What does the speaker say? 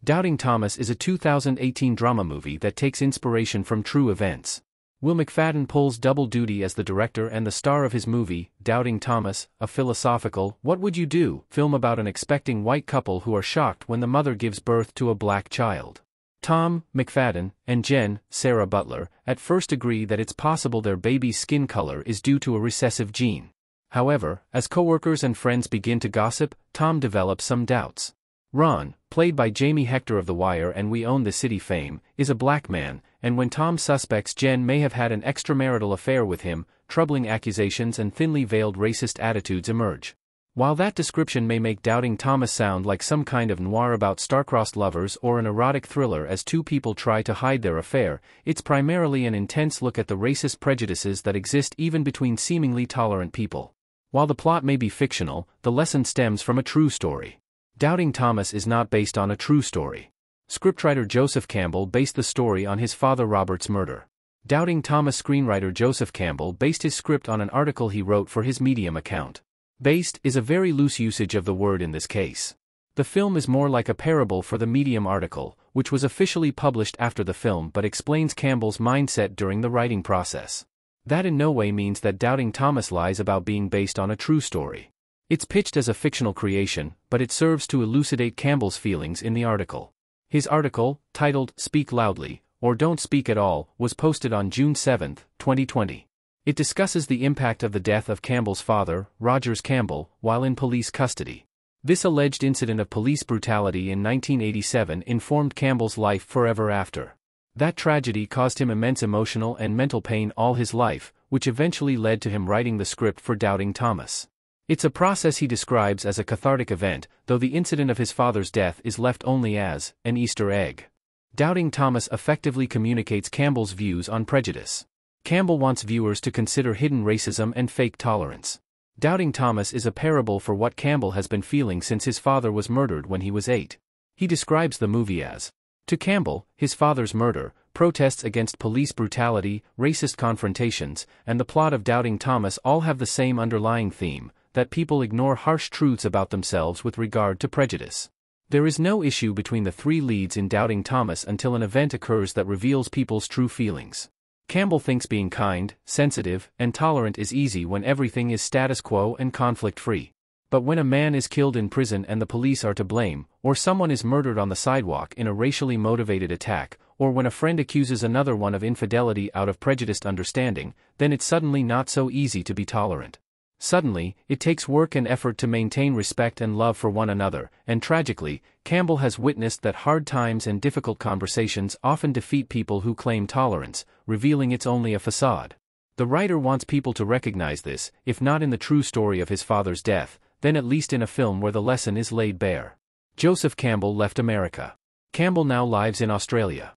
Doubting Thomas is a 2018 drama movie that takes inspiration from true events. Will McFadden pulls double duty as the director and the star of his movie, Doubting Thomas, a philosophical, what would you do, film about an expecting white couple who are shocked when the mother gives birth to a black child. Tom, McFadden, and Jen, Sarah Butler, at first agree that it's possible their baby's skin color is due to a recessive gene. However, as coworkers and friends begin to gossip, Tom develops some doubts. Ron, played by Jamie Hector of The Wire and We Own the City fame, is a black man, and when Tom suspects Jen may have had an extramarital affair with him, troubling accusations and thinly veiled racist attitudes emerge. While that description may make Doubting Thomas sound like some kind of noir about star-crossed lovers or an erotic thriller as two people try to hide their affair, it's primarily an intense look at the racist prejudices that exist even between seemingly tolerant people. While the plot may be fictional, the lesson stems from a true story. Doubting Thomas is not based on a true story. Scriptwriter Joseph Campbell based the story on his father Robert's murder. Doubting Thomas screenwriter Joseph Campbell based his script on an article he wrote for his Medium account. Based is a very loose usage of the word in this case. The film is more like a parable for the Medium article, which was officially published after the film but explains Campbell's mindset during the writing process. That in no way means that Doubting Thomas lies about being based on a true story. It's pitched as a fictional creation, but it serves to elucidate Campbell's feelings in the article. His article, titled Speak Loudly, or Don't Speak at All, was posted on June 7, 2020. It discusses the impact of the death of Campbell's father, Rogers Campbell, while in police custody. This alleged incident of police brutality in 1987 informed Campbell's life forever after. That tragedy caused him immense emotional and mental pain all his life, which eventually led to him writing the script for Doubting Thomas. It's a process he describes as a cathartic event, though the incident of his father's death is left only as an Easter egg. Doubting Thomas effectively communicates Campbell's views on prejudice. Campbell wants viewers to consider hidden racism and fake tolerance. Doubting Thomas is a parable for what Campbell has been feeling since his father was murdered when he was 8. He describes the movie as, to Campbell, his father's murder, protests against police brutality, racist confrontations, and the plot of Doubting Thomas all have the same underlying theme, that people ignore harsh truths about themselves with regard to prejudice. There is no issue between the three leads in Doubting Thomas until an event occurs that reveals people's true feelings. Campbell thinks being kind, sensitive, and tolerant is easy when everything is status quo and conflict-free. But when a man is killed in prison and the police are to blame, or someone is murdered on the sidewalk in a racially motivated attack, or when a friend accuses another one of infidelity out of prejudiced understanding, then it's suddenly not so easy to be tolerant. Suddenly, it takes work and effort to maintain respect and love for one another, and tragically, Campbell has witnessed that hard times and difficult conversations often defeat people who claim tolerance, revealing it's only a facade. The writer wants people to recognize this, if not in the true story of his father's death, then at least in a film where the lesson is laid bare. Joseph Campbell left America. Campbell now lives in Australia.